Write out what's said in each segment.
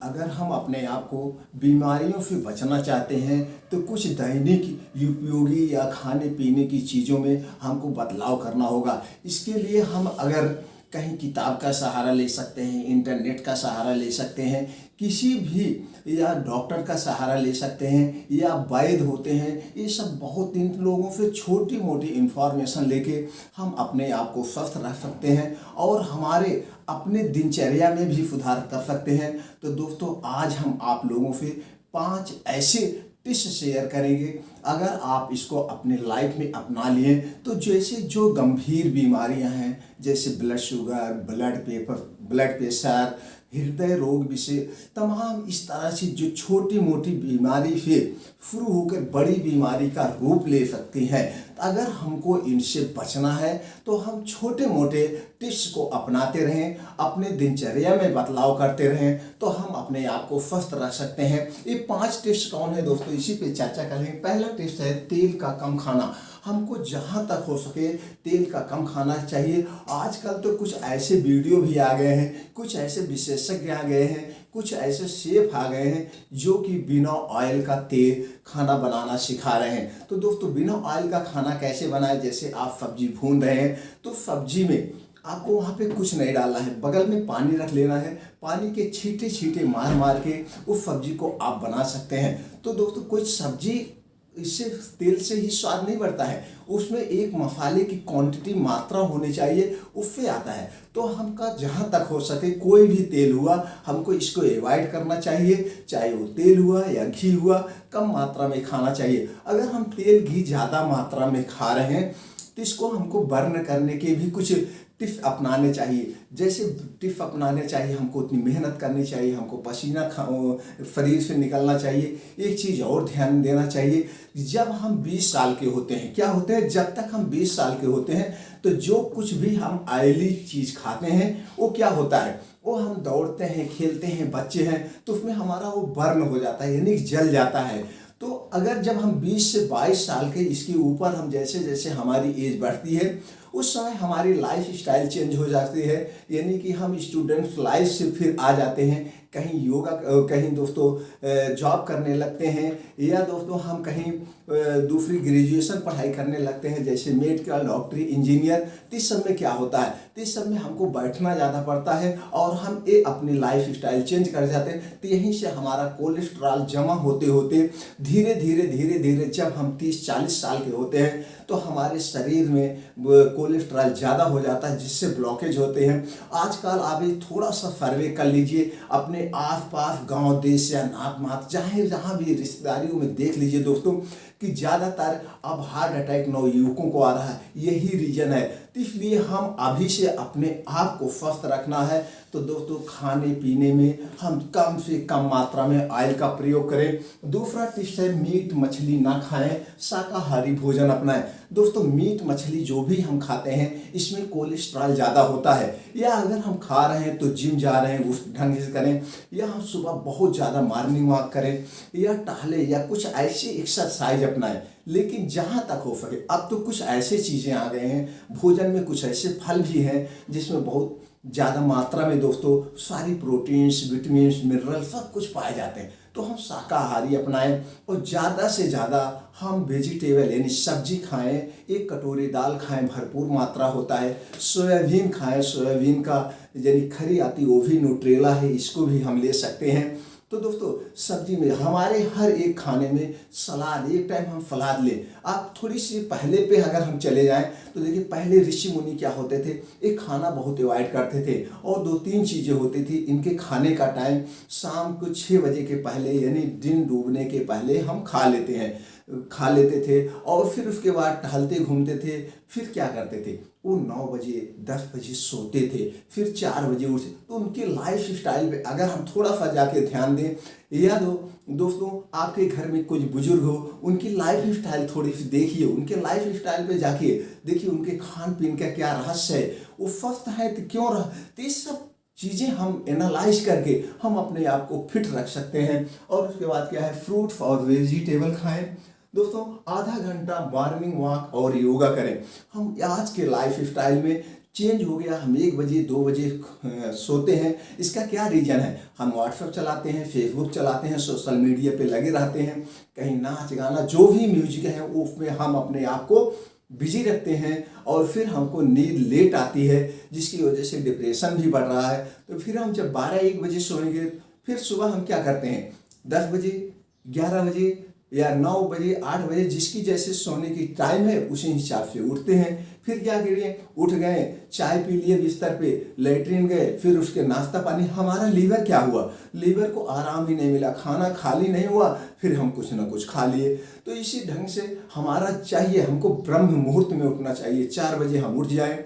अगर हम अपने आप को बीमारियों से बचना चाहते हैं तो कुछ दैनिक उपयोगी या खाने पीने की चीज़ों में हमको बदलाव करना होगा। इसके लिए हम अगर कहीं किताब का सहारा ले सकते हैं, इंटरनेट का सहारा ले सकते हैं, किसी भी या डॉक्टर का सहारा ले सकते हैं या वैद्य होते हैं। ये सब बहुत इन लोगों से छोटी मोटी इन्फॉर्मेशन लेके हम अपने आप को स्वस्थ रख सकते हैं और हमारे अपने दिनचर्या में भी सुधार कर सकते हैं। तो दोस्तों, आज हम आप लोगों से 5 ऐसे टिप्स शेयर करेंगे। अगर आप इसको अपने लाइफ में अपना लिए तो जैसे जो गंभीर बीमारियां हैं, जैसे ब्लड शुगर, ब्लड प्रेशर, हृदय रोग विषय, तमाम इस तरह से जो छोटी मोटी बीमारी से शुरू होकर बड़ी बीमारी का रूप ले सकती हैं। अगर हमको इनसे बचना है तो हम छोटे मोटे टिप्स को अपनाते रहें, अपने दिनचर्या में बदलाव करते रहें, तो हम अपने आप को स्वस्थ रख सकते हैं। ये 5 टिप्स कौन है दोस्तों, इसी पे चर्चा करेंगे। पहला टिप्स है तेल का कम खाना। हमको जहाँ तक हो सके तेल का कम खाना चाहिए। आजकल तो कुछ ऐसे वीडियो भी आ गए हैं, कुछ ऐसे विशेषज्ञ आ गए हैं, कुछ ऐसे शेफ आ गए हैं जो कि बिना ऑयल का तेल खाना बनाना सिखा रहे हैं। तो दोस्तों, बिना ऑयल का खाना कैसे बनाएं? जैसे आप सब्जी भून रहे हैं तो सब्जी में आपको वहाँ पे कुछ नहीं डालना है, बगल में पानी रख लेना है। पानी के छींटे छींटे मार मार के उस सब्जी को आप बना सकते हैं। तो दोस्तों, कुछ सब्जी इससे तेल से ही स्वाद नहीं बढ़ता है, उसमें एक मसाले की क्वांटिटी मात्रा होनी चाहिए, उससे आता है। तो हमका जहाँ तक हो सके कोई भी तेल हुआ हमको इसको अवॉइड करना चाहिए। चाहे वो तेल हुआ या घी हुआ, कम मात्रा में खाना चाहिए। अगर हम तेल घी ज़्यादा मात्रा में खा रहे हैं तो इसको हमको बर्न करने के भी कुछ टिप्स अपनाने चाहिए। जैसे टिप्स अपनाने चाहिए, हमको उतनी मेहनत करनी चाहिए, हमको पसीना शरीर से निकलना चाहिए। एक चीज़ और ध्यान देना चाहिए, जब हम 20 साल के होते हैं, क्या होते हैं, जब तक हम 20 साल के होते हैं तो जो कुछ भी हम ऑयली चीज़ खाते हैं वो क्या होता है, वो हम दौड़ते हैं, खेलते हैं, बच्चे हैं तो उसमें हमारा वो बर्न हो जाता है, यानी जल जाता है। तो अगर जब हम 20 से 22 साल के इसके ऊपर हम जैसे जैसे हमारी एज बढ़ती है उस समय हमारी लाइफ स्टाइल चेंज हो जाती है, यानी कि हम स्टूडेंट्स लाइफ से फिर आ जाते हैं, कहीं योगा, कहीं दोस्तों जॉब करने लगते हैं, या दोस्तों हम कहीं दूसरी ग्रेजुएशन पढ़ाई करने लगते हैं, जैसे मेडिकल, डॉक्टरी, इंजीनियर। तो इस सब में क्या होता है, तो इस सब में हमको बैठना ज़्यादा पड़ता है और हम ये अपनी लाइफ स्टाइल चेंज कर जाते हैं। तो यहीं से हमारा कोलेस्ट्रॉल जमा होते होते धीरे धीरे जब हम 30-40 साल के होते हैं तो हमारे शरीर में कोलेस्ट्रॉल ज़्यादा हो जाता है, जिससे ब्लॉकेज होते हैं। आजकल आप थोड़ा सा सर्वे कर लीजिए अपने आसपास, गांव, देश या नात मात चाहे जहाँ भी रिश्तेदारियों में देख लीजिए दोस्तों कि ज़्यादातर अब हार्ट अटैक नवयुवकों को आ रहा है। यही रीज़न है। तो इसलिए हम अभी से अपने आप को स्वस्थ रखना है। तो दोस्तों, खाने पीने में हम कम से कम मात्रा में ऑयल का प्रयोग करें। दूसरा टिप्स है मीट मछली ना खाएं, शाकाहारी भोजन अपनाएं। दोस्तों, मीट मछली जो भी हम खाते हैं इसमें कोलेस्ट्रॉल ज़्यादा होता है। या अगर हम खा रहे हैं तो जिम जा रहे हैं उस ढंग से करें, या हम सुबह बहुत ज़्यादा मॉर्निंग वॉक करें, या टहले, या कुछ ऐसी एक्सरसाइज अपनाएं। लेकिन जहाँ तक हो सके, अब तो कुछ ऐसे चीज़ें आ गए हैं, भोजन में कुछ ऐसे फल भी हैं जिसमें बहुत ज़्यादा मात्रा में दोस्तों सारी प्रोटीन्स, विटामिन्स, मिनरल सब कुछ पाए जाते हैं। तो हम शाकाहारी अपनाएं और ज़्यादा से ज़्यादा हम वेजिटेबल यानी सब्जी खाएं। 1 कटोरी दाल खाएं, भरपूर मात्रा होता है। सोयाबीन खाएं, सोयाबीन का यानी खरी आती वो भी न्यूट्रेला है, इसको भी हम ले सकते हैं। तो दोस्तों, सब्जी में हमारे हर एक खाने में सलाद, एक टाइम हम सलाद लें। आप थोड़ी सी पहले पे अगर हम चले जाएं तो देखिए, पहले ऋषि मुनि क्या होते थे, एक खाना बहुत अवॉइड करते थे और 2-3 चीज़ें होती थी इनके खाने का टाइम। शाम को 6 बजे के पहले यानी दिन डूबने के पहले हम खा लेते थे और फिर उसके बाद टहलते घूमते थे। फिर क्या करते थे, वो 9 बजे 10 बजे सोते थे, फिर 4 बजे उठते। तो उनके लाइफ स्टाइल पे अगर हम थोड़ा सा जाके ध्यान दें, या दोस्तों आपके घर में कुछ बुजुर्ग हो, उनकी लाइफ स्टाइल थोड़ी सी देखिए, उनके लाइफ स्टाइल पे जाके देखिए उनके खान पीन का क्या रहस्य है, वो स्वस्थ है तो क्यों रह। तो ये सब चीज़ें हम एनालाइज करके हम अपने आप को फिट रख सकते हैं। और उसके बाद क्या है, फ्रूट्स और वेजिटेबल खाएं। दोस्तों, आधा घंटा मॉर्निंग वॉक और योगा करें। हम आज के लाइफ स्टाइल में चेंज हो गया। हम 1 बजे 2 बजे सोते हैं। इसका क्या रीज़न है? हम व्हाट्सएप चलाते हैं, फेसबुक चलाते हैं, सोशल मीडिया पे लगे रहते हैं, कहीं नाच गाना जो भी म्यूजिक है उसमें हम अपने आप को बिजी रखते हैं और फिर हमको नींद लेट आती है, जिसकी वजह से डिप्रेशन भी बढ़ रहा है। तो फिर हम जब 12-1 बजे सोएंगे, फिर सुबह हम क्या करते हैं 10 बजे, 11 बजे या 9 बजे, 8 बजे, जिसकी जैसे सोने की टाइम है उसी हिसाब से उठते हैं। फिर क्या करिए, उठ गए, चाय पी लिए, बिस्तर पे लेटरिन गए, फिर उसके नाश्ता पानी। हमारा लीवर क्या हुआ? लीवर को आराम ही नहीं मिला, खाना खाली नहीं हुआ, फिर हम कुछ ना कुछ खा लिए। तो इसी ढंग से हमारा चाहिए, हमको ब्रह्म मुहूर्त में उठना चाहिए। 4 बजे हम उठ जाएं,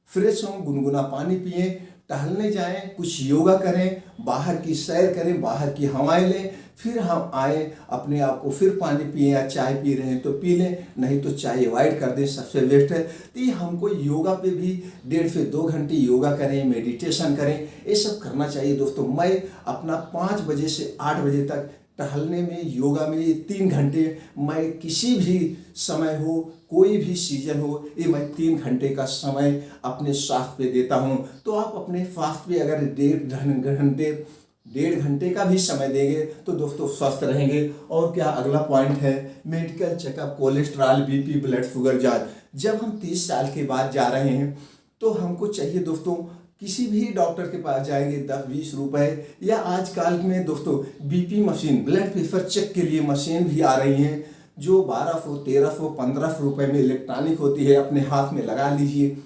फ्रेश हों, गुनगुना पानी पिएं, टहलने जाएं, कुछ योगा करें, बाहर की सैर करें, बाहर की हवाएं लें, फिर हम आए, अपने आप को फिर पानी पिए या चाय पी रहे हैं तो पी लें, नहीं तो चाय अवॉइड कर दें, सबसे बेस्ट है। तो ये हमको योगा पे भी 1.5 से 2 घंटे योगा करें, मेडिटेशन करें, ये सब करना चाहिए दोस्तों। मैं अपना 5 बजे से 8 बजे तक टहलने में, योगा में 3 घंटे, मैं किसी भी समय हो, कोई भी सीजन हो, ये मैं 3 घंटे का समय अपने स्वास्थ्य पे देता हूँ। तो आप अपने स्वास्थ्य पे अगर 1.5 घंटे का भी समय देंगे तो दोस्तों स्वस्थ रहेंगे। और क्या अगला पॉइंट है, medical checkup, cholesterol, BP, blood sugar जांच। जब हम 30 साल के बाद जा रहे हैं तो हमको चाहिए दोस्तों, किसी भी डॉक्टर के पास जाएंगे 10-20 रुपए, या आजकल में दोस्तों BP machine, blood pressure check के लिए मशीन भी आ रही हैं जो 1200, 1300, 1500 रुपए में इलेक्ट्रॉनिक होती है। अपने हाथ में लगा लीजिए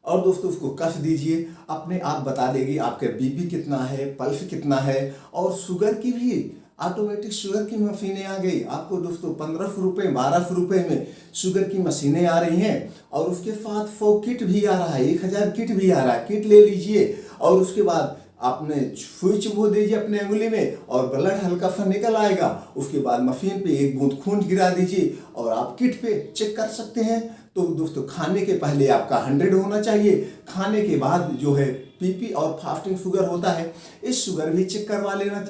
और दोस्तों उसको कस दीजिए, अपने आप बता देगी आपका बीपी कितना है, पल्स कितना है। और शुगर की भी ऑटोमेटिक शुगर की मशीनें आ गई। आपको दोस्तों 1500 रुपये, 1200 रुपये में शुगर की मशीनें आ रही हैं। और उसके साथ 100 किट भी आ रहा है, 1000 किट भी आ रहा है। किट ले लीजिए और उसके बाद आपने सुई चुभो दीजिए अपने अंगुली में और ब्लड हल्का सा निकल आएगा। उसके बाद मशीन पे 1 बूंद खून गिरा दीजिए और आप किट पे चेक कर सकते हैं। तो दोस्तों खाने के पहले आपका 100 होना चाहिए, खाने के बाद जो है पीपी और फास्टिंग शुगर होता है, इस शुगर भी चेक करवा लेना,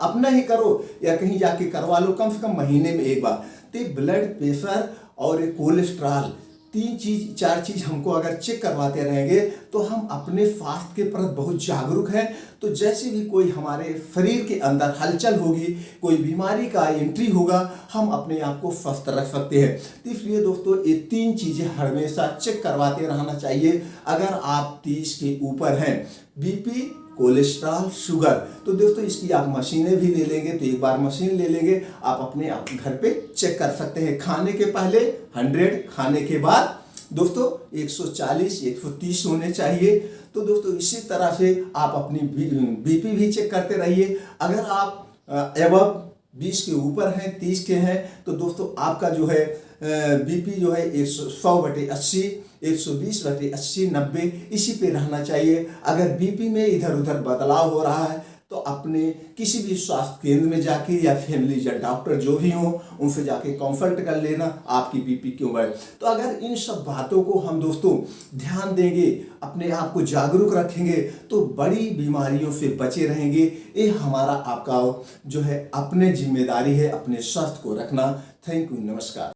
अपना ही करो या कहीं जाके करवा लो, कम से कम महीने में 1 बार। तो ब्लड प्रेशर और कोलेस्ट्रॉल, 4 चीज हमको अगर चेक करवाते रहेंगे तो हम अपने स्वास्थ्य के प्रति बहुत जागरूक हैं। तो जैसे भी कोई हमारे शरीर के अंदर हलचल होगी, कोई बीमारी का एंट्री होगा, हम अपने आप को स्वस्थ रख सकते हैं। तो इसलिए दोस्तों ये 3 चीजें हमेशा चेक करवाते रहना चाहिए। अगर आप 30 के ऊपर हैं, बीपी, कोलेस्ट्रॉल, शुगर, तो दोस्तों इसकी आप मशीनें भी ले लेंगे। तो एक बार मशीन ले लेंगे, आप अपने घर पे चेक कर सकते हैं। खाने के पहले 100, खाने के बाद दोस्तों 140, 130 होने चाहिए। तो दोस्तों इसी तरह से आप अपनी बीपी भी चेक करते रहिए। अगर आप एबव 20 के ऊपर हैं, 30 के हैं, तो दोस्तों आपका जो है बीपी जो है 100/80, 120/80, 90 इसी पे रहना चाहिए। अगर बीपी में इधर उधर बदलाव हो रहा है तो अपने किसी भी स्वास्थ्य केंद्र में जाके या फैमिली या डॉक्टर जो भी हो उनसे जाके कंसल्ट कर लेना, आपकी बीपी क्यों बढ़े। तो अगर इन सब बातों को हम दोस्तों ध्यान देंगे, अपने आप को जागरूक रखेंगे, तो बड़ी बीमारियों से बचे रहेंगे। ये हमारा आपका जो है अपने जिम्मेदारी है, अपने स्वास्थ्य को रखना। थैंक यू, नमस्कार।